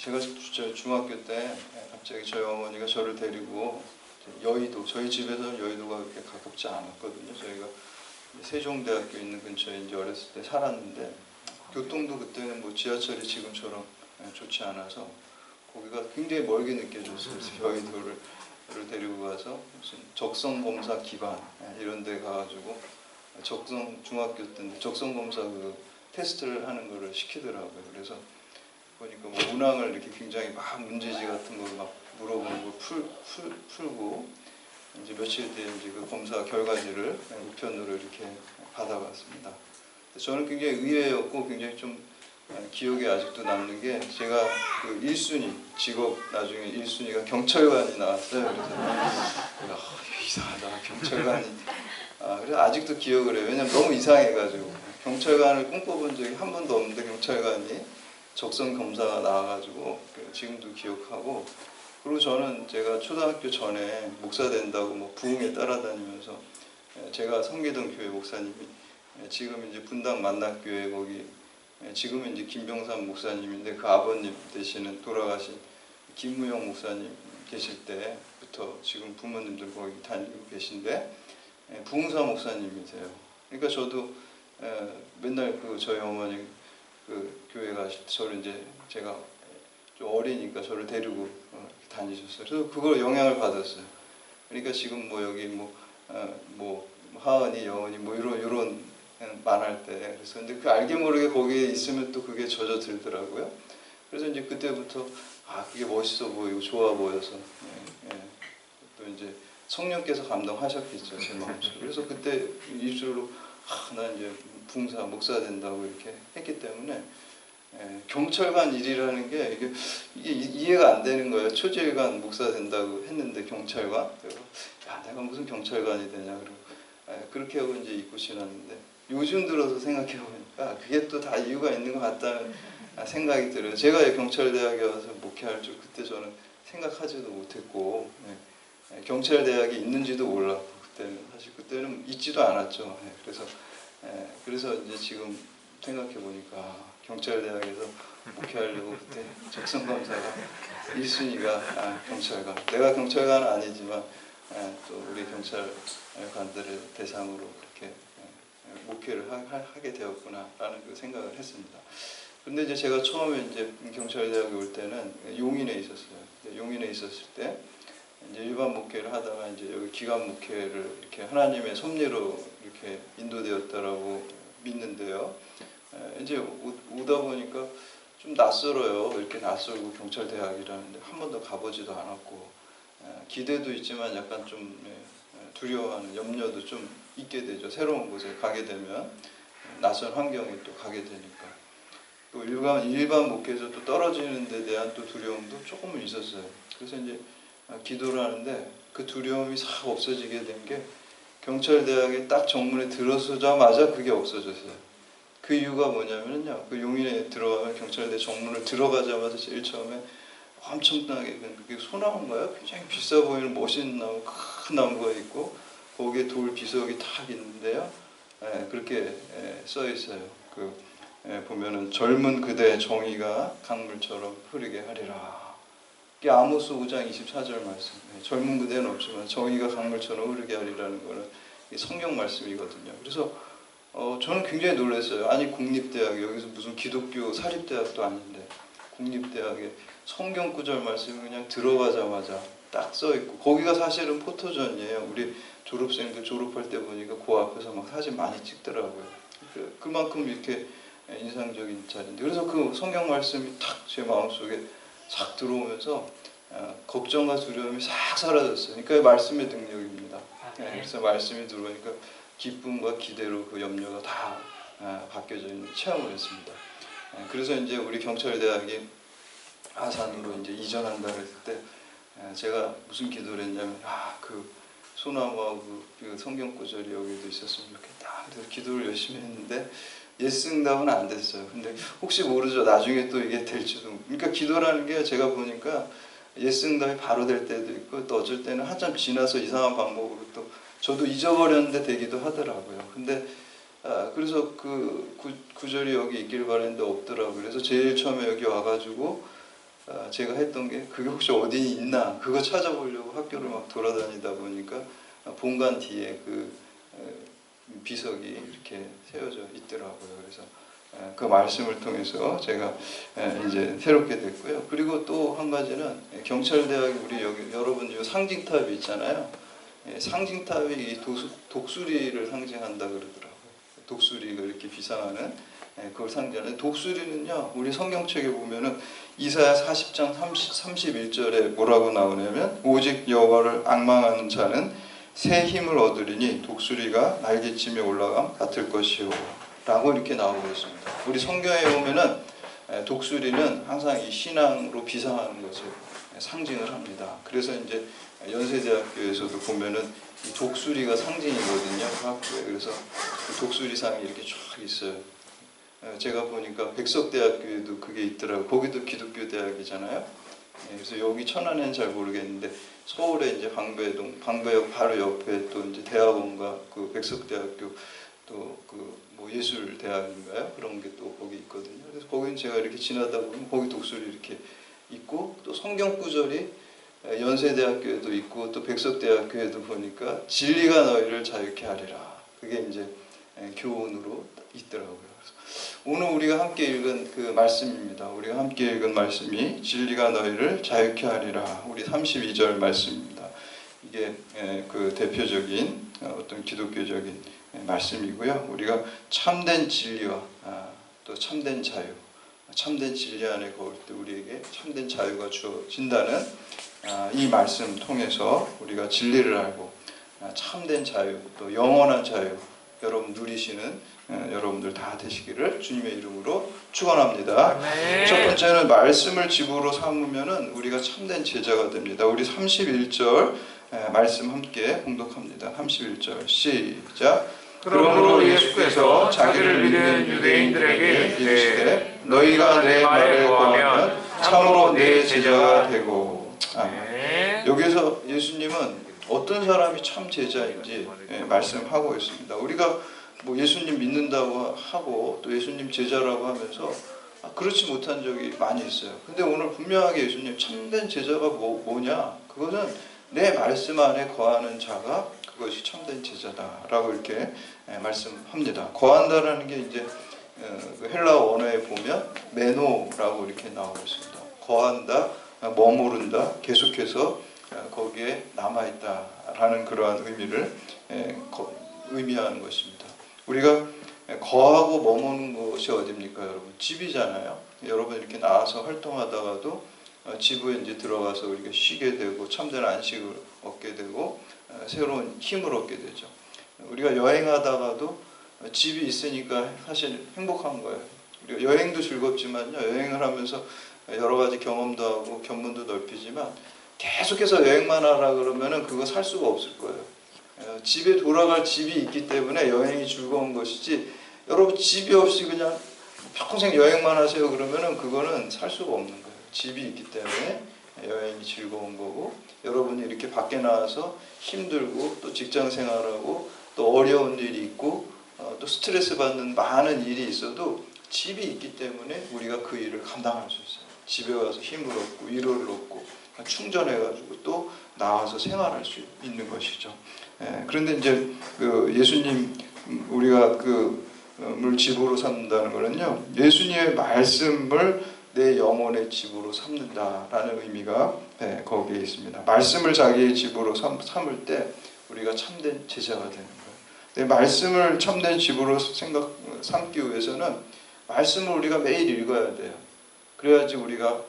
제가 중학교 때 갑자기 저희 어머니가 저를 데리고 여의도, 저희 집에서는 여의도가 그렇게 가깝지 않았거든요. 저희가 세종대학교 있는 근처에 이제 어렸을 때 살았는데 교통도 그때는 뭐 지하철이 지금처럼 좋지 않아서 거기가 굉장히 멀게 느껴졌어요. 그래서 여의도를 데리고 가서 무슨 적성검사 기반 이런 데 가가지고 중학교 때인데 적성검사 그 테스트를 하는 거를 시키더라고요. 그래서 보니까 뭐 문항을 이렇게 굉장히 막 문제지 같은 걸 막 물어보는 걸 풀고 이제 며칠 뒤에 이제 그 검사 결과지를 우편으로 이렇게 받아봤습니다. 저는 굉장히 의외였고 굉장히 좀 기억에 아직도 남는 게 제가 그 1순위 직업 나중에 1순위가 경찰관이 나왔어요. 그래서 이상하다 경찰관이 그래서 아직도 기억을 해요. 왜냐면 너무 이상해가지고 경찰관을 꿈꿔본 적이 한 번도 없는데 경찰관이 적성 검사가 나와가지고 지금도 기억하고 그리고 저는 제가 초등학교 전에 목사 된다고 뭐 부흥에 따라다니면서 제가 성계동 교회 목사님이 지금 이제 분당 만락교회 거기 지금은 이제 김병삼 목사님인데 그 아버님 되시는 돌아가신 김무영 목사님 계실 때부터 지금 부모님들 거기 다니고 계신데 부흥사 목사님이세요. 그러니까 저도 맨날 그 저희 어머니 그 교회 가실 때 저를 이제 제가 좀 어리니까 저를 데리고 다니셨어요. 그래서 그걸 영향을 받았어요. 그러니까 지금 뭐 여기 뭐 하은이, 여은이 뭐 이런 말할 때 그래서 근데 그 알게 모르게 거기에 있으면 또 그게 젖어들더라고요. 그래서 이제 그때부터 그게 멋있어 보이고 좋아 보여서 또 이제 성령께서 감동하셨겠죠 제 마음속에. 그래서 그때 입술로 난 이제 부흥사 목사 된다고 이렇게 했기 때문에 경찰관 일이라는 게 이게 이해가 안 되는 거예요. 초지일관 목사 된다고 했는데 경찰관? 야 내가 무슨 경찰관이 되냐 그러고 그렇게 하고 이제 입고 지났는데 요즘 들어서 생각해 보니까 그게 또 다 이유가 있는 것 같다는 생각이 들어요. 제가 경찰대학에 와서 목회할 줄 그때 저는 생각하지도 못했고 경찰대학이 있는지도 몰랐고 그때는 있지도 않았죠. 그래서 이제 지금 생각해 보니까 경찰대학에서 목회하려고 그때 적성검사가 1순위가 경찰관. 내가 경찰관은 아니지만 또 우리 경찰관들을 대상으로 그렇게 목회를 하게 되었구나라는 그 생각을 했습니다. 그런데 이제 제가 처음에 이제 경찰대학에 올 때는 용인에 있었어요. 용인에 있었을 때 이제 일반 목회를 하다가 이제 여기 기관 목회를 이렇게 하나님의 섭리로 이렇게 인도되었다라고 믿는데요. 이제 오다 보니까 좀 낯설어요. 이렇게 낯설고 경찰대학이라는데 한 번도 가보지도 않았고 기대도 있지만 약간 좀 두려워하는 염려도 좀 있게 되죠. 새로운 곳에 가게 되면 낯선 환경에 또 가게 되니까 또 일반 목회에서 또 떨어지는 데 대한 또 두려움도 조금은 있었어요. 그래서 이제 기도를 하는데 그 두려움이 싹 없어지게 된 게 경찰대학에 딱 정문에 들어서자마자 그게 없어졌어요. 그 이유가 뭐냐면요. 그 용인에 들어가면 경찰대 정문을 들어가자마자 제일 처음에 엄청나게 그게 소나무인가요? 굉장히 비싸 보이는 멋있는 나무, 큰 나무가 있고 거기에 돌 비석이 딱 있는데요. 그렇게 써 있어요. 보면은 젊은 그대의 정의가 강물처럼 흐르게 하리라. 이게 아모스 5장 24절 말씀. 젊은 그대는 없지만 정의가 강물처럼 흐르게 하리라는 거는 성경 말씀이거든요. 그래서 저는 굉장히 놀랐어요. 아니 국립대학 여기서 무슨 기독교 사립대학도 아닌데 국립대학에 성경 구절 말씀이 그냥 들어가자마자 딱 써있고 거기가 사실은 포토전이에요. 우리 졸업생들 졸업할 때 보니까 그 앞에서 막 사진 많이 찍더라고요. 그만큼 이렇게 인상적인 자리인데 그래서 그 성경 말씀이 탁 제 마음속에 싹 들어오면서 걱정과 두려움이 싹 사라졌어요. 그러니까 말씀의 능력입니다. 그래서 말씀이 들어오니까 기쁨과 기대로 그 염려가 다 바뀌어져 있는 체험을 했습니다. 그래서 이제 우리 경찰대학이 아산으로 이제 이전한다 그랬을 때 제가 무슨 기도를 했냐면 그 소나무하고 그 성경 구절이 여기도 있었으면 좋겠다. 그래서 기도를 열심히 했는데 예스응답은 안 됐어요. 근데 혹시 모르죠. 나중에 또 이게 될지도. 그러니까 기도라는 게 제가 보니까 예스응답이 바로 될 때도 있고 또 어쩔 때는 한참 지나서 이상한 방법으로 또 저도 잊어버렸는데 되기도 하더라고요. 근데 그래서 그 구절이 여기 있길 바랬는데 없더라고요. 그래서 제일 처음에 여기 와가지고 제가 했던 게 그게 혹시 어디 있나 그거 찾아보려고 학교를 막 돌아다니다 보니까 본관 뒤에 그 비석이 이렇게 세워져 있더라고요. 그래서 그 말씀을 통해서 제가 이제 새롭게 됐고요. 그리고 또 한 가지는 경찰대학이 우리 여기 여러분 이 상징탑이 있잖아요. 상징탑이 이 독수리를 상징한다 그러더라고요. 독수리가 이렇게 비상하는 그걸 상징하는 독수리는요. 우리 성경책에 보면은 이사야 40장 31절에 뭐라고 나오냐면 오직 여호와를 앙망하는 자는 새 힘을 얻으리니 독수리가 날개침에 올라감 같을 것이요 라고 이렇게 나오고 있습니다. 우리 성경에 보면은 독수리는 항상 이 신앙으로 비상하는 것을 상징을 합니다. 그래서 이제 연세대학교에서도 보면은 이 독수리가 상징이거든요. 그 학교에. 그래서 그 독수리상이 이렇게 쫙 있어요. 제가 보니까 백석대학교에도 그게 있더라고요. 거기도 기독교 대학이잖아요. 그래서 여기 천안에는 잘 모르겠는데 서울에 이제 방배역 바로 옆에 또 이제 대학원과 그 백석대학교 또 그 뭐 예술대학인가요? 그런 게 또 거기 있거든요. 그래서 거기는 제가 이렇게 지나다 보면 거기 독수리 이렇게 있고 또 성경 구절이 연세대학교에도 있고 또 백석대학교에도 보니까 진리가 너희를 자유케 하리라. 그게 이제 교훈으로 있더라고요. 그래서 오늘 우리가 함께 읽은 그 말씀입니다. 우리가 함께 읽은 말씀이 진리가 너희를 자유케 하리라. 우리 32절 말씀입니다. 이게 그 대표적인 어떤 기독교적인 말씀이고요. 우리가 참된 진리와 또 참된 자유, 참된 진리 안에 거울 때 우리에게 참된 자유가 주어진다는 이 말씀 통해서 우리가 진리를 알고 참된 자유, 또 영원한 자유 여러분 누리시는 여러분들 다 되시기를 주님의 이름으로 축원합니다. 첫 번째는 말씀을 집으로 삼으면은 우리가 참된 제자가 됩니다. 우리 31절 말씀 함께 봉독합니다. 31절 시작. 그러므로 예수께서 자기를 믿는 유대인들에게 이르시되 너희가 내 말을 거하면 참으로 내 제자가 되고. 여기서 예수님은 어떤 사람이 참 제자인지 말씀하고 있습니다. 우리가 뭐 예수님 믿는다고 하고 또 예수님 제자라고 하면서 그렇지 못한 적이 많이 있어요. 근데 오늘 분명하게 예수님 참된 제자가 뭐냐? 그것은 내 말씀 안에 거하는 자가 그것이 참된 제자다라고 이렇게 말씀합니다. 거한다라는 게 이제 헬라 원어에 보면 메노라고 이렇게 나오고 있습니다. 거한다, 머무른다, 계속해서 거기에 남아있다라는 그러한 의미를 의미하는 것입니다. 우리가 거하고 머무는 곳이 어디입니까, 여러분? 집이잖아요. 여러분 이렇게 나와서 활동하다가도 집에 이제 들어가서 우리가 쉬게 되고 참된 안식을 얻게 되고 새로운 힘을 얻게 되죠. 우리가 여행하다가도 집이 있으니까 사실 행복한 거예요. 우리가 여행도 즐겁지만요. 여행을 하면서 여러 가지 경험도 하고 견문도 넓히지만 계속해서 여행만 하라 그러면은 그거 살 수가 없을 거예요. 집에 돌아갈 집이 있기 때문에 여행이 즐거운 것이지 여러분 집이 없이 그냥 평생 여행만 하세요 그러면은 그거는 살 수가 없는 거예요. 집이 있기 때문에 여행이 즐거운 거고 여러분이 이렇게 밖에 나와서 힘들고 또 직장 생활하고 또 어려운 일이 있고 또 스트레스 받는 많은 일이 있어도 집이 있기 때문에 우리가 그 일을 감당할 수 있어요. 집에 와서 힘을 얻고 위로를 얻고 충전해가지고 또 나와서 생활할 수 있는 것이죠. 그런데 이제 그 예수님 우리가 물 집으로 삼는다는 것은요, 예수님의 말씀을 내 영혼의 집으로 삼는다라는 의미가 거기에 있습니다. 말씀을 자기의 집으로 삼을 때 우리가 참된 제자가 되는 거예요. 말씀을 참된 집으로 삼기 위해서는 말씀을 우리가 매일 읽어야 돼요. 그래야지 우리가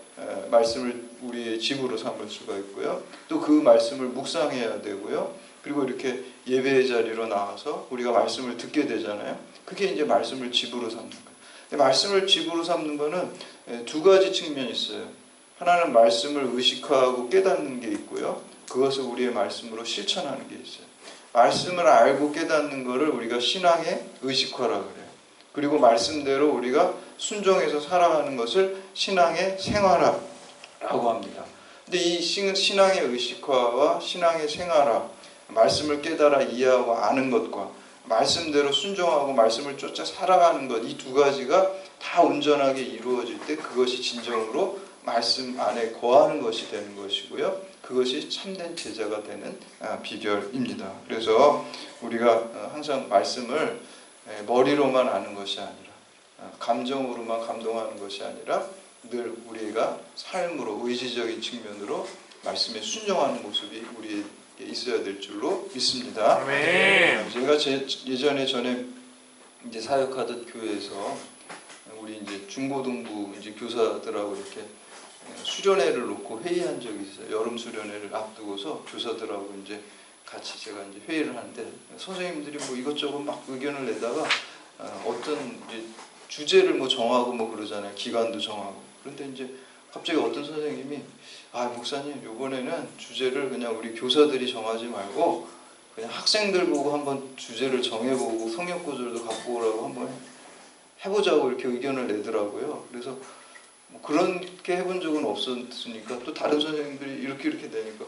말씀을 우리의 집으로 삼을 수가 있고요. 또 그 말씀을 묵상해야 되고요. 그리고 이렇게 예배의 자리로 나와서 우리가 말씀을 듣게 되잖아요. 그게 이제 말씀을 집으로 삼는 거예요. 말씀을 집으로 삼는 거는 두 가지 측면이 있어요. 하나는 말씀을 의식하고 깨닫는 게 있고요. 그것을 우리의 말씀으로 실천하는 게 있어요. 말씀을 알고 깨닫는 것을 우리가 신앙의 의식화라 그래요. 그리고 말씀대로 우리가 순종해서 살아가는 것을 신앙의 생활화라고 합니다. 근데 이 신앙의 의식화와 신앙의 생활화, 말씀을 깨달아 이해하고 아는 것과 말씀대로 순종하고 말씀을 쫓아 살아가는 것, 이 두 가지가 다 온전하게 이루어질 때 그것이 진정으로 말씀 안에 거하는 것이 되는 것이고요. 그것이 참된 제자가 되는 비결입니다. 그래서 우리가 항상 말씀을 머리로만 아는 것이 아니라 감정으로만 감동하는 것이 아니라 늘 우리가 삶으로 의지적인 측면으로 말씀에 순종하는 모습이 우리에게 있어야 될 줄로 믿습니다. 아멘. 제가 예전에 전에 이제 사역하던 교회에서 우리 이제 중고등부 이제 교사들하고 이렇게 수련회를 놓고 회의한 적이 있어요. 여름 수련회를 앞두고서 교사들하고 이제 같이 제가 이제 회의를 하는데 선생님들이 뭐 이것저것 막 의견을 내다가 어떤 이제 주제를 뭐 정하고 뭐 그러잖아요. 기간도 정하고. 그런데 이제 갑자기 어떤 선생님이 목사님 이번에는 주제를 그냥 우리 교사들이 정하지 말고 그냥 학생들 보고 한번 주제를 정해보고 성역 구절도 갖고 오라고 한번 해보자고 이렇게 의견을 내더라고요. 그래서 뭐 그렇게 해본 적은 없었으니까 또 다른 선생님들이 이렇게 되니까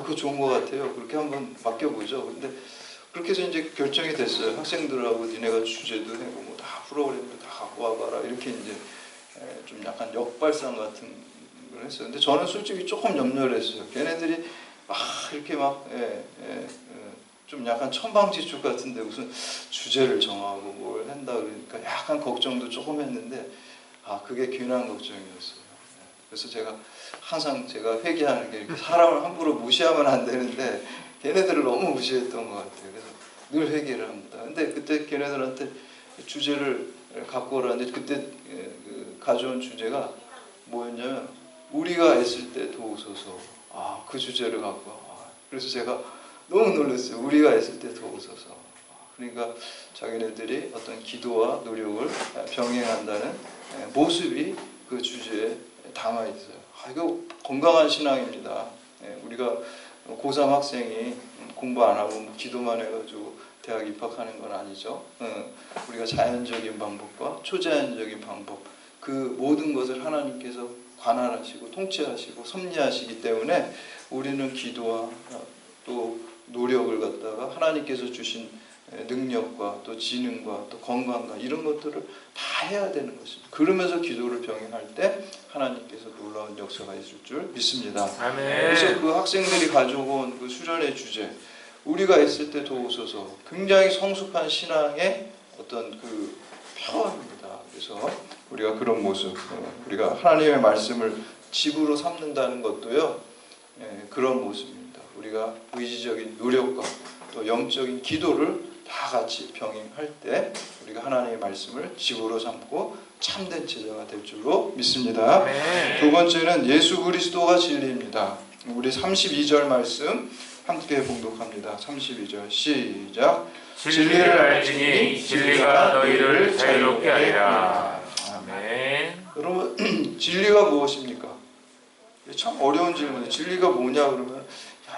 그거 좋은 것 같아요. 그렇게 한번 맡겨보죠. 근데 그렇게 해서 이제 결정이 됐어요. 학생들하고 니네가 주제도 내고 뭐 다 프로그램도 다 갖고 와봐라 이렇게 이제 좀 약간 역발상 같은 걸 했어요. 근데 저는 솔직히 조금 염려를 했어요. 걔네들이 이렇게 막 좀 약간 천방지축 같은데 무슨 주제를 정하고 뭘 한다 그러니까 약간 걱정도 조금 했는데 그게 괜한 걱정이었어요. 그래서 제가 항상 회개하는 게 이렇게 사람을 함부로 무시하면 안 되는데 걔네들을 너무 무시했던 것 같아요. 그래서 늘 회개를 합니다. 근데 그때 걔네들한테 주제를 갖고 오라는데 그때 가져온 주제가 뭐였냐면 우리가 애쓸 때 도우소서. 그 주제를 갖고 그래서 제가 너무 놀랐어요. 우리가 애쓸 때 도우소서. 그러니까 자기네들이 어떤 기도와 노력을 병행한다는 모습이 그 주제에 담아 있어요. 이거 건강한 신앙입니다. 우리가 고3 학생이 공부 안 하고 기도만 해가지고 대학 입학하는 건 아니죠. 우리가 자연적인 방법과 초자연적인 방법 그 모든 것을 하나님께서 관할하시고 통치하시고 섭리하시기 때문에 우리는 기도와 또 노력을 갖다가 하나님께서 주신 능력과 또 지능과 또 건강과 이런 것들을 다 해야 되는 것입니다. 그러면서 기도를 병행할 때 하나님께서 놀라운 역사가 있을 줄 믿습니다. 아멘. 그래서 그 학생들이 가져온 그 수련의 주제 우리가 있을 때 도우소서 굉장히 성숙한 신앙의 어떤 그 표현입니다. 그래서 우리가 그런 모습 우리가 하나님의 말씀을 집으로 삼는다는 것도요 그런 모습입니다. 우리가 의지적인 노력과 또 영적인 기도를 다 같이 병행할 때 우리가 하나님의 말씀을 집으로 삼고 참된 제자가 될 줄로 믿습니다. 두 번째는 예수 그리스도가 진리입니다. 우리 32절 말씀 함께 봉독합니다. 32절 시작. 진리를 알지니 진리가 너희를 자유롭게 하리라. 아멘. 여러분 진리가 무엇입니까? 참 어려운 질문이에요. 진리가 뭐냐 그러면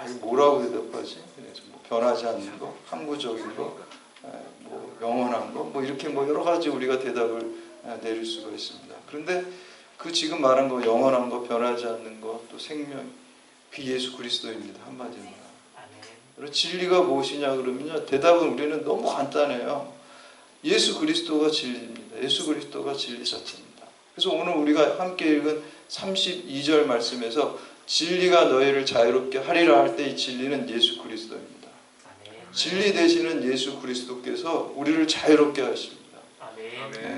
이거 뭐라고 대답하지? 그래서 뭐 변하지 않는 거, 항구적인 거, 뭐 영원한 거, 뭐 이렇게 뭐 여러 가지 우리가 대답을 내릴 수가 있습니다. 그런데 그 지금 말한 거 영원한 거, 변하지 않는 거, 또 생명, 그 예수 그리스도입니다. 한마디로. 그리고 진리가 무엇이냐 그러면요 대답은 우리는 너무 간단해요. 예수 그리스도가 진리입니다. 예수 그리스도가 진리 자체입니다. 그래서 오늘 우리가 함께 읽은 32절 말씀에서 진리가 너희를 자유롭게 하리라 할 때 이 진리는 예수 그리스도입니다. 진리 되시는 예수 그리스도께서 우리를 자유롭게 하십니다.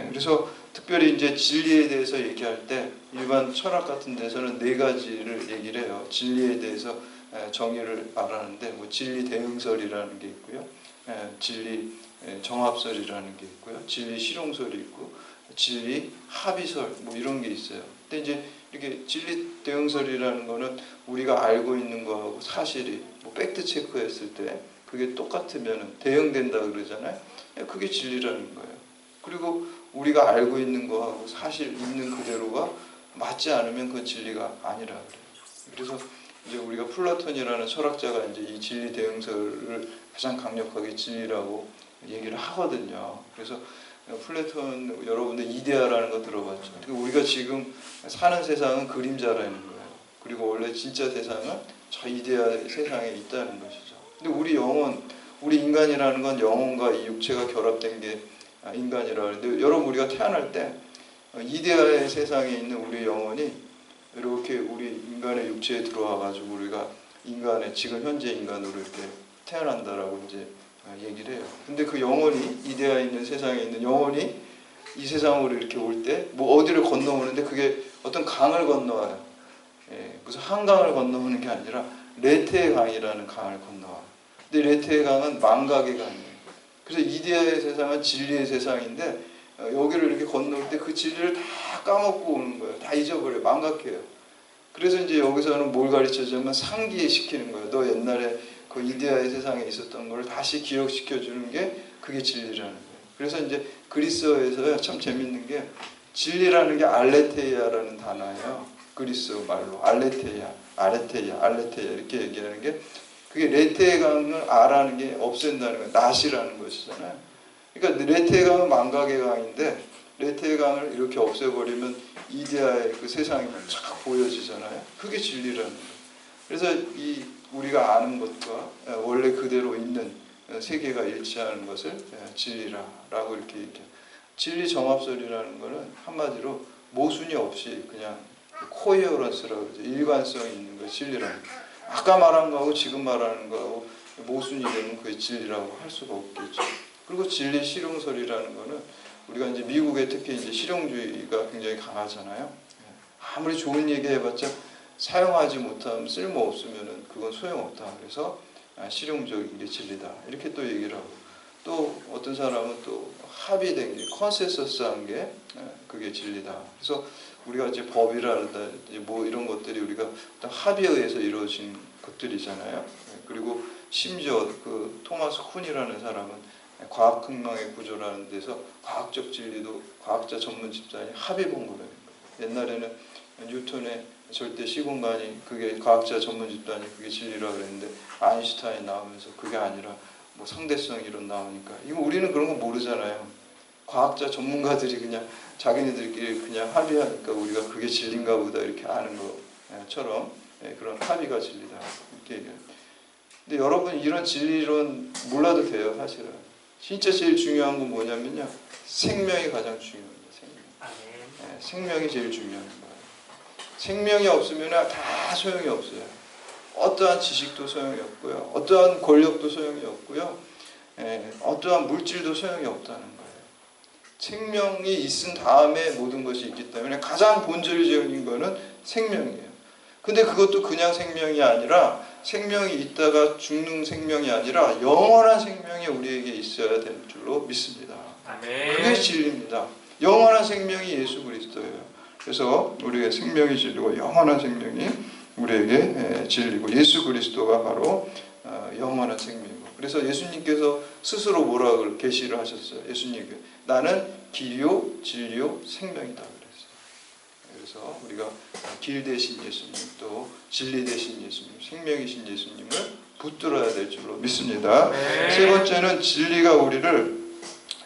그래서 특별히 이제 진리에 대해서 얘기할 때 일반 철학 같은 데서는 네 가지를 얘기를 해요. 진리에 대해서 정의를 말하는데 뭐 진리 대응설이라는 게 있고요. 진리 정합설이라는 게 있고요. 진리 실용설이 있고 진리 합의설 뭐 이런 게 있어요. 근데 이제 이렇게 진리 대응설이라는 거는 우리가 알고 있는 거하고 사실이 뭐 팩트 체크했을 때 그게 똑같으면 대응된다 그러잖아요. 그게 진리라는 거예요. 그리고 우리가 알고 있는 거하고 사실 있는 그대로가 맞지 않으면 그건 진리가 아니라 그래요. 그래서 이제 우리가 플라톤이라는 철학자가 이제 이 진리 대응설을 가장 강력하게 진리라고 얘기를 하거든요. 그래서 플라톤 여러분들 이데아라는 거 들어봤죠. 그리고 우리가 지금 사는 세상은 그림자라는 거예요. 그리고 원래 진짜 세상은 저 이데아의 세상에 있다는 것이죠. 근데 우리 영혼, 우리 인간이라는 건 영혼과 이 육체가 결합된 게 인간이라 하는데 여러분 우리가 태어날 때 이데아의 세상에 있는 우리 영혼이 그리고 우리 인간의 육체에 들어와 가지고 우리가 인간의 지금 현재 인간으로 이렇게 태어난다라고 이제 얘기를 해요. 근데 그 영혼이 이데아에 있는 세상에 있는 영혼이 이 세상으로 이렇게 올 때 뭐 어디를 건너오는데 그게 어떤 강을 건너와요. 무슨 한강을 건너오는 게 아니라 레테의 강이라는 강을 건너와요. 근데 레테의 강은 망각의 강이에요. 그래서 이데아의 세상은 진리의 세상인데 여기를 이렇게 건너올 때 그 진리를 다 까먹고 오는 거예요. 다 잊어버려요. 망각해요. 그래서 이제 여기서는 뭘 가르쳐주냐면 상기시키는 거예요. 너 옛날에 그 이데아의 세상에 있었던 걸 다시 기억시켜 주는 게 그게 진리라는 거예요. 그래서 이제 그리스어에서 참 재밌는 게 진리라는 게 알레테이아라는 단어예요. 그리스어 말로 알레테이아 이렇게 얘기하는 게 그게 레테의 강을 아라는 게 없앤다는 거예요. 낫이라는 것이잖아요. 그러니까 레테의 강은 망각의 강인데 레테의 강을 이렇게 없애버리면 이데아의 그 세상이 쫙 보여지잖아요. 그게 진리라는 거예요. 그래서 이 우리가 아는 것과 원래 그대로 있는 세계가 일치하는 것을 진리라고 이렇게 얘기해요. 진리 정합설이라는 것은 한마디로 모순이 없이 그냥 코헤어런스라고 그러죠. 일관성이 있는 거 진리라는 거예요. 아까 말한 거하고 지금 말하는 거하고 모순이 되면 그게 진리라고 할 수가 없겠죠. 그리고 진리 실용설이라는 거는 우리가 이제 미국에 특히 이제 실용주의가 굉장히 강하잖아요. 아무리 좋은 얘기 해봤자 사용하지 못하면 쓸모 없으면은 그건 소용없다. 그래서 실용적인 게 진리다. 이렇게 또 얘기를 하고 또 어떤 사람은 또 합의된 게 컨센서스한 게 그게 진리다. 그래서 우리가 이제 법이라든지 뭐 이런 것들이 우리가 어떤 합의에 의해서 이루어진 것들이잖아요. 그리고 심지어 그 토마스 쿤이라는 사람은 과학혁명의 구조라는 데서 과학적 진리도 과학자 전문 집단이 합의 본거라는 거예요. 옛날에는 뉴턴의 절대 시공간이 그게 과학자 전문 집단이 그게 진리라고 그랬는데 아인슈타인 나오면서 그게 아니라 뭐 상대성 이론 나오니까 이거 우리는 그런 거 모르잖아요. 과학자 전문가들이 그냥 자기네들끼리 그냥 합의하니까 우리가 그게 진리인가 보다 이렇게 아는 것처럼 그런 합의가 진리다 이렇게 얘기합니다. 근데 여러분 이런 진리론 몰라도 돼요. 사실은 진짜 제일 중요한 건 뭐냐면요, 생명이 가장 중요합니다. 생명이 제일 중요한 거예요. 생명이 없으면 다 소용이 없어요. 어떠한 지식도 소용이 없고요, 어떠한 권력도 소용이 없고요, 어떠한 물질도 소용이 없다는 거예요. 생명이 있은 다음에 모든 것이 있기 때문에 가장 본질적인 거는 생명이에요. 근데 그것도 그냥 생명이 아니라 생명이 있다가 죽는 생명이 아니라 영원한 생명이 우리에게 있어야 될 줄로 믿습니다. 아멘. 그게 진리입니다. 영원한 생명이 예수 그리스도예요. 그래서 우리의 생명이 진리고 영원한 생명이 우리에게 진리고 예수 그리스도가 바로 영원한 생명이고, 그래서 예수님께서 스스로 뭐라고 계시를 하셨어요. 예수님께 나는 길이요 진리요 생명이다 그랬어요. 그래서 우리가 길 대신 예수님, 또 진리 대신 예수님, 생명이신 예수님을 붙들어야 될 줄로 믿습니다. 세 번째는 진리가 우리를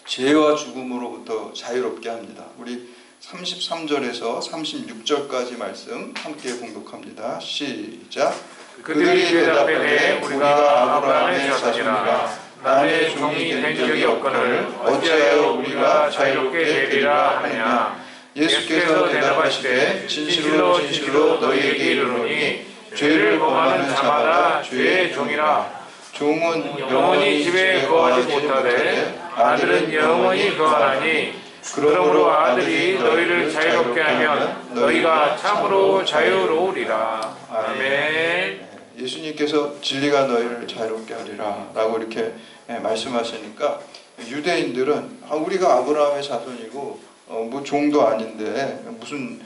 죄와 죽음으로부터 자유롭게 합니다. 우리 33절에서 36절까지 말씀 함께 봉독합니다. 시작. 그들이 대답하되 우리가 아브라함의 자손이라 남의 종이 된 적이 없거늘 어찌하여 우리가 자유롭게 되리라 하느냐. 예수께서 대답하시되 진실로 진실로 너희에게 이르노니 죄를 범하는 자마다 죄의 종이라. 종은 영원히 집에 거하지 못하되 아들은 영원히 거하나니 그러므로 아들이 너희를 자유롭게 하면 너희가 참으로 자유로우리라. 아멘. 예수님께서 진리가 너희를 자유롭게 하리라 라고 이렇게 말씀하시니까 유대인들은 우리가 아브라함의 자손이고 뭐 종도 아닌데 무슨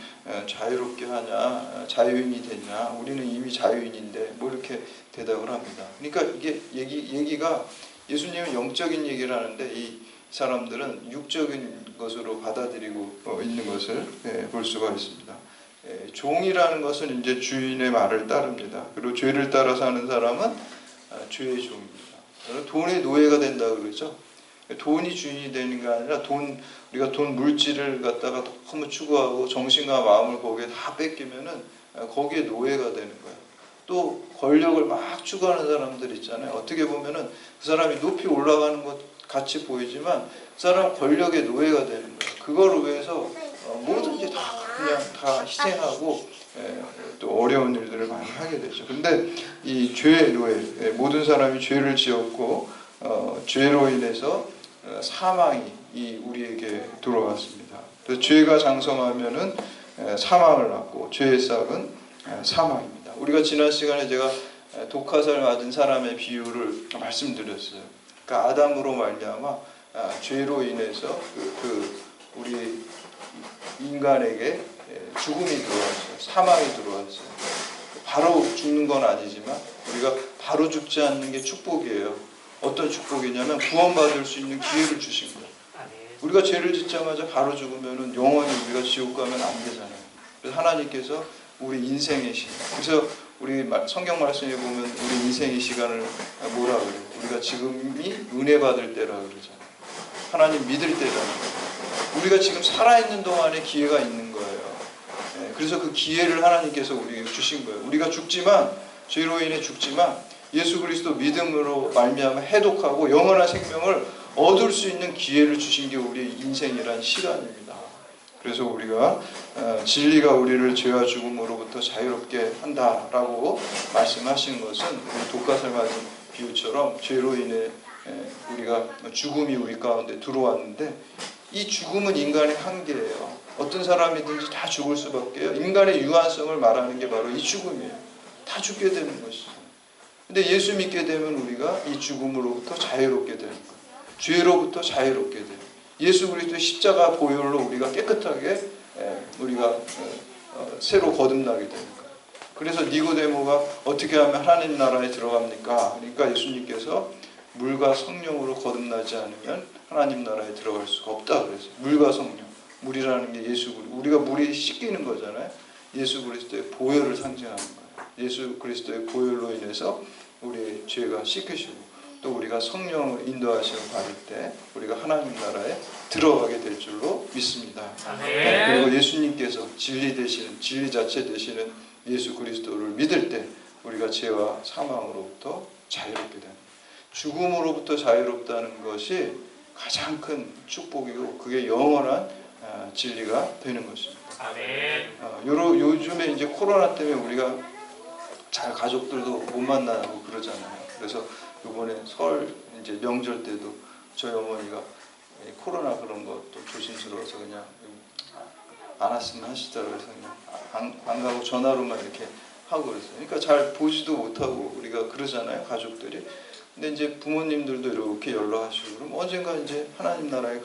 자유롭게 하냐, 자유인이 됐냐, 우리는 이미 자유인인데 뭐 이렇게 대답을 합니다. 그러니까 이게 얘기가 예수님은 영적인 얘기를 하는데 이 사람들은 육적인 것으로 받아들이고 있는 것을 볼 수가 있습니다. 종이라는 것은 이제 주인의 말을 따릅니다. 그리고 죄를 따라 사는 사람은 죄의 종입니다. 돈의 노예가 된다 그러죠. 돈이 주인이 되는 게 아니라 우리가 돈 물질을 갖다가 너무 추구하고 정신과 마음을 거기에 다 뺏기면은 거기에 노예가 되는 거예요. 또 권력을 막 추구하는 사람들 있잖아요. 어떻게 보면은 그 사람이 높이 올라가는 것 같이 보이지만 그 사람 권력의 노예가 되는 거예요. 그걸 위해서 뭐든지 다 그냥 다 희생하고 또 하게 되죠. 근데 이 죄로에 모든 사람이 죄를 지었고 죄로 인해서 사망이 우리에게 들어왔습니다. 그래서 죄가 장성하면은 사망을 낳고 죄의 싹은 사망입니다. 우리가 지난 시간에 제가 독화살 맞은 사람의 비유를 말씀드렸어요. 그러니까 아담으로 말미암아 죄로 인해서 우리 인간에게 죽음이 들어왔어요. 사망이 들어왔어요. 바로 죽는 건 아니지만 우리가 바로 죽지 않는 게 축복이에요. 어떤 축복이냐면 구원받을 수 있는 기회를 주신 거예요. 우리가 죄를 짓자마자 바로 죽으면 영원히 우리가 지옥 가면 안 되잖아요. 그래서 하나님께서 우리 인생의 시간, 그래서 우리 성경 말씀에 보면 우리 인생의 시간을 뭐라 그래요? 우리가 지금이 은혜 받을 때라 그러잖아요. 하나님 믿을 때라는 거예요. 우리가 지금 살아있는 동안에 기회가 있는 거예요. 그래서 그 기회를 하나님께서 우리에게 주신 거예요. 우리가 죽지만, 죄로 인해 죽지만 예수 그리스도 믿음으로 말미암아 해독하고 영원한 생명을 얻을 수 있는 기회를 주신 게 우리의 인생이란 시간입니다. 그래서 우리가 진리가 우리를 죄와 죽음으로부터 자유롭게 한다라고 말씀하신 것은 우리 독가살 맞은 비유처럼 죄로 인해 우리가 죽음이 우리 가운데 들어왔는데 이 죽음은 인간의 한계예요. 어떤 사람이든지 다 죽을 수밖에요. 인간의 유한성을 말하는 게 바로 이 죽음이에요. 다 죽게 되는 것이죠. 근데 예수 믿게 되면 우리가 이 죽음으로부터 자유롭게 되는 거예요. 죄로부터 자유롭게 돼요. 예수 그리스도의 십자가 보혈로 우리가 깨끗하게 우리가 새로 거듭나게 되는 거예요. 그래서 니고데모가 어떻게 하면 하나님 나라에 들어갑니까? 그러니까 예수님께서 물과 성령으로 거듭나지 않으면 하나님 나라에 들어갈 수가 없다 그래서 물과 성령, 물이라는 게 예수 그리스도, 우리가 물이 씻기는 거잖아요. 예수 그리스도의 보혈을 상징하는 거예요. 예수 그리스도의 보혈로 인해서 우리의 죄가 씻기시고 또 우리가 성령을 인도하심을 받을 때 우리가 하나님 나라에 들어가게 될 줄로 믿습니다. 그리고 예수님께서 진리 되시는, 진리 자체 되시는 예수 그리스도를 믿을 때 우리가 죄와 사망으로부터 자유롭게 됩니다. 죽음으로부터 자유롭다는 것이 가장 큰 축복이고 그게 영원한 진리가 되는 것입니다. 요즘에 이제 코로나 때문에 우리가 잘 가족들도 못 만나고 그러잖아요. 그래서 이번에 설 이제 명절 때도 저희 어머니가 코로나 그런 것도 조심스러워서 그냥 안 왔으면 하시더라고요. 그래서 그냥 안 가고 전화로만 이렇게 하고 그랬어요. 그러니까 잘 보지도 못하고 우리가 그러잖아요, 가족들이. 근데 이제 부모님들도 이렇게 연락하시고 그러면 언젠가 이제 하나님 나라에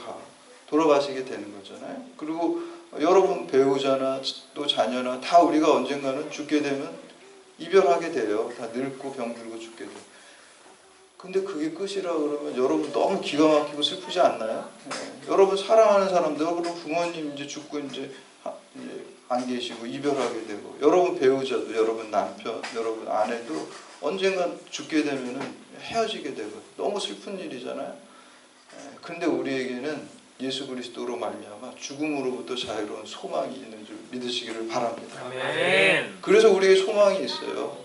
돌아가시게 되는 거잖아요. 그리고 여러분 배우자나 또 자녀나 다 우리가 언젠가는 죽게 되면 이별하게 돼요. 다 늙고 병들고 죽게 돼요. 근데 그게 끝이라 그러면 여러분 너무 기가 막히고 슬프지 않나요? 여러분 사랑하는 사람들, 여러분 부모님 이제 죽고 이제 안 계시고 이별하게 되고, 여러분 배우자도, 여러분 남편, 여러분 아내도 언젠가 죽게 되면은 헤어지게 되고 너무 슬픈 일이잖아요. 근데 우리에게는 예수 그리스도로 말미암아 죽음으로부터 자유로운 소망이 있는 줄 믿으시기를 바랍니다. 아멘. 그래서 우리에게 소망이 있어요.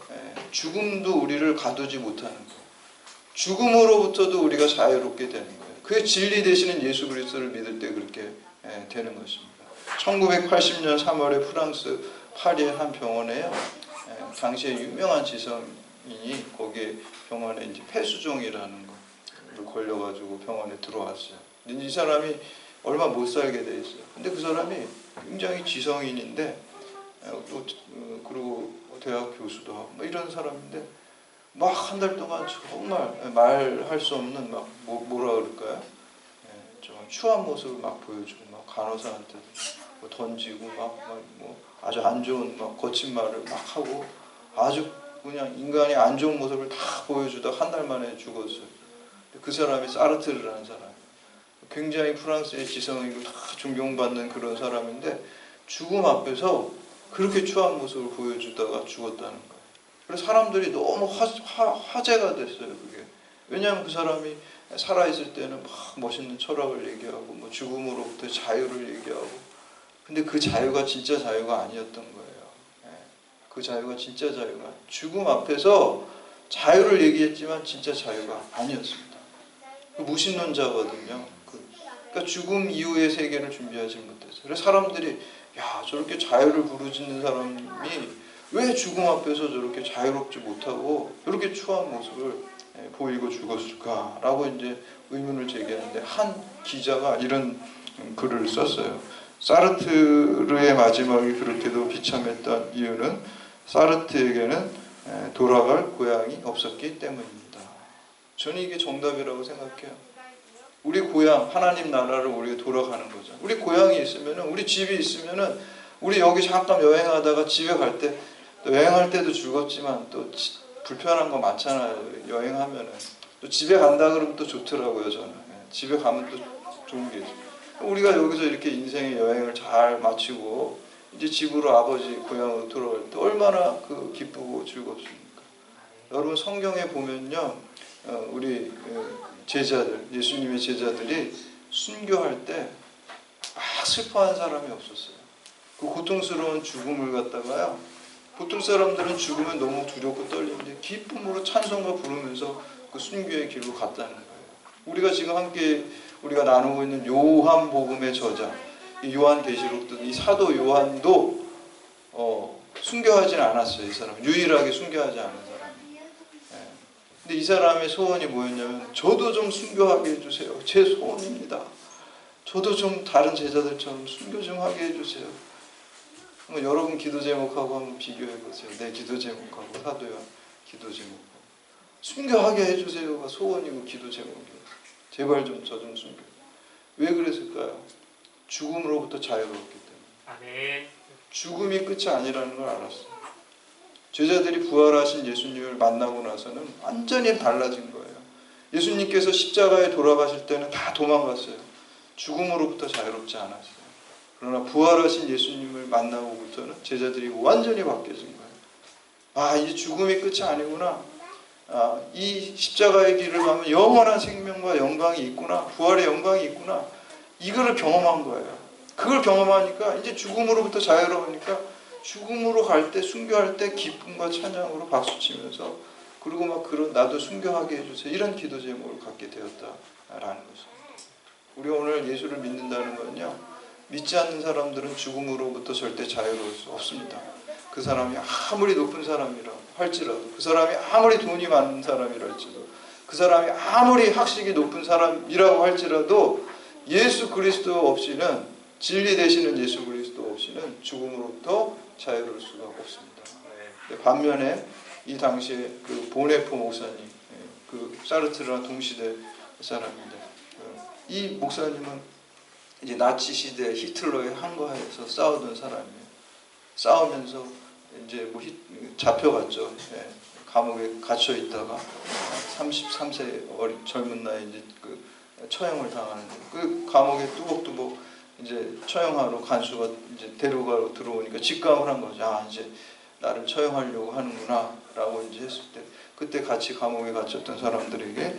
죽음도 우리를 가두지 못하는 거예요. 죽음으로부터도 우리가 자유롭게 되는 거예요. 그게 진리 되시는 예수 그리스도를 믿을 때 그렇게 되는 것입니다. 1980년 3월에 프랑스 파리의 한 병원에요. 당시에 유명한 지성인이 거기에 병원에 이제 폐수종이라는 거를 걸려가지고 병원에 들어왔어요. 근데 이 사람이 얼마 못 살게 돼 있어요. 근데 그 사람이 굉장히 지성인인데 또 그리고 대학 교수도 하고 뭐 이런 사람인데 막 한 달 동안 정말 말할 수 없는 막 뭐라 그럴까요? 좀 추한 모습을 막 보여주고 막 간호사한테 뭐 던지고 뭐 아주 안 좋은 막 거친 말을 막 하고 아주 그냥 인간의 안 좋은 모습을 다 보여주다 한 달 만에 죽었어요. 그 사람이 사르트르라는 사람. 굉장히 프랑스의 지성이고 다 존경받는 그런 사람인데 죽음 앞에서 그렇게 추한 모습을 보여주다가 죽었다는 거예요. 그래서 사람들이 너무 화제가 됐어요. 그게. 왜냐하면 그 사람이 살아있을 때는 막 멋있는 철학을 얘기하고 뭐 죽음으로부터 자유를 얘기하고, 근데 그 자유가 진짜 자유가 아니었던 거예요. 그 자유가 진짜 자유가, 죽음 앞에서 자유를 얘기했지만 진짜 자유가 아니었습니다. 그 무신론자거든요. 그러니까 죽음 이후의 세계를 준비하지 못했어요. 그래서 사람들이 야, 저렇게 자유를 부르짖는 사람이 왜 왜 죽음 앞에서 저렇게 자유롭지 못하고 이렇게 추한 모습을 보이고 죽었을까라고 이제 의문을 제기하는데 한 기자가 이런 글을 썼어요. 사르트르의 마지막이 그렇게도 비참했던 이유는 사르트에게는 돌아갈 고향이 없었기 때문입니다. 저는 이게 정답이라고 생각해요. 우리 고향, 하나님 나라를 우리가 돌아가는 거죠. 우리 고향이 있으면은, 우리 집이 있으면은, 우리 여기 잠깐 여행하다가 집에 갈 때, 또 여행할 때도 즐겁지만 또 불편한 거 많잖아요. 여행하면은 또 집에 간다 그러면 또 좋더라고요. 저는 집에 가면 또 좋은 게 있어요. 우리가 여기서 이렇게 인생의 여행을 잘 마치고 이제 집으로 아버지 고향으로 돌아갈 때 얼마나 그 기쁘고 즐겁습니까? 여러분 성경에 보면요, 우리 제자들, 예수님의 제자들이 순교할 때 슬퍼한 사람이 없었어요. 그 고통스러운 죽음을 갖다가요, 보통 사람들은 죽으면 너무 두렵고 떨리는데 기쁨으로 찬송가 부르면서 그 순교의 길로 갔다는 거예요. 우리가 지금 함께 우리가 나누고 있는 요한복음의 저자, 이 요한계시록도 이 사도 요한도 순교하지는 않았어요. 이 사람 유일하게 순교하지 않은 사람이. 근데 이 사람의 소원이 뭐였냐면, 저도 좀 순교하게 해주세요. 제 소원입니다. 저도 좀 다른 제자들처럼 순교 좀 하게 해주세요. 여러분 기도 제목하고 한번 비교해 보세요. 내 기도 제목하고 사도 요한 기도 제목하고. 순교하게 해주세요가 소원이고 기도 제목이에요. 제발 좀 저 좀 순교. 왜 그랬을까요? 죽음으로부터 자유로웠기 때문에. 아멘. 죽음이 끝이 아니라는 걸 알았어요. 제자들이 부활하신 예수님을 만나고 나서는 완전히 달라진 거예요. 예수님께서 십자가에 돌아가실 때는 다 도망갔어요. 죽음으로부터 자유롭지 않았어요. 그러나 부활하신 예수님을 만나고부터는 제자들이 완전히 바뀌어진 거예요. 이제 죽음이 끝이 아니구나. 이 십자가의 길을 가면 영원한 생명과 영광이 있구나. 부활의 영광이 있구나. 이거를 경험한 거예요. 그걸 경험하니까 이제 죽음으로부터 자유로우니까 죽음으로 갈 때, 순교할 때 기쁨과 찬양으로 박수치면서, 그리고 막 그런 나도 순교하게 해주세요. 이런 기도 제목을 갖게 되었다라는 것입니다. 우리가 오늘 예수를 믿는다는 건요, 믿지 않는 사람들은 죽음으로부터 절대 자유로울 수 없습니다. 그 사람이 아무리 높은 사람이라고 할지라도, 그 사람이 아무리 돈이 많은 사람이라 할지라도, 그 사람이 아무리 학식이 높은 사람이라고 할지라도 예수 그리스도 없이는, 진리 되시는 예수 그리스도 없이는 죽음으로부터 자유로울 수가 없습니다. 반면에 이 당시에 그 보네포 목사님, 그 사르트르랑 동시대 사람인데, 이 목사님은 이제 나치 시대 히틀러의 항거하에서 싸우던 사람이에요. 싸우면서 이제 뭐 잡혀갔죠. 감옥에 갇혀 있다가 33세 어린 젊은 나이에 이제 그 처형을 당하는데, 그 감옥에 뚜벅뚜벅 이제 처형하러 간수가 이제 데려가러 들어오니까 직감을 한 거죠. 이제 나를 처형하려고 하는구나라고 이제 했을 때, 그때 같이 감옥에 갇혔던 사람들에게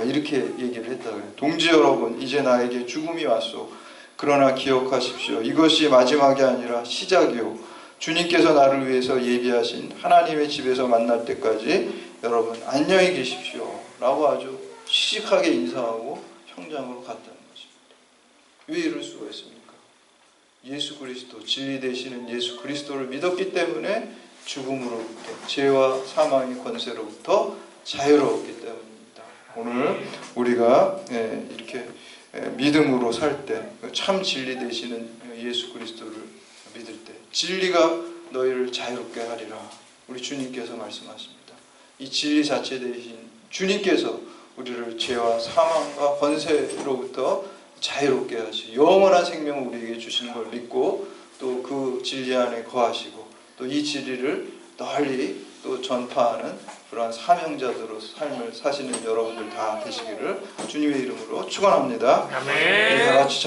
이렇게 얘기를 했다 그래요. 동지 여러분, 이제 나에게 죽음이 왔소. 그러나 기억하십시오. 이것이 마지막이 아니라 시작이요. 주님께서 나를 위해서 예비하신 하나님의 집에서 만날 때까지 여러분 안녕히 계십시오. 라고 아주 시식하게 인사하고 형장으로 갔다는 것입니다. 왜 이럴 수가 있습니까? 예수 그리스도, 진리 되시는 예수 그리스도를 믿었기 때문에 죽음으로부터, 죄와 사망의 권세로부터 자유로웠기 때문입니다. 오늘 우리가 이렇게 믿음으로 살 때, 참 진리 되시는 예수 그리스도를 믿을 때 진리가 너희를 자유롭게 하리라, 우리 주님께서 말씀하십니다. 이 진리 자체 되신 주님께서 우리를 죄와 사망과 권세로부터 자유롭게 하시고 영원한 생명을 우리에게 주시는 걸 믿고, 또 그 진리 안에 거하시고, 또 이 진리를 널리 또 전파하는 그러한 사명자들로 삶을 사시는 여러분들 다 되시기를 주님의 이름으로 축원합니다. 아멘. 다 같이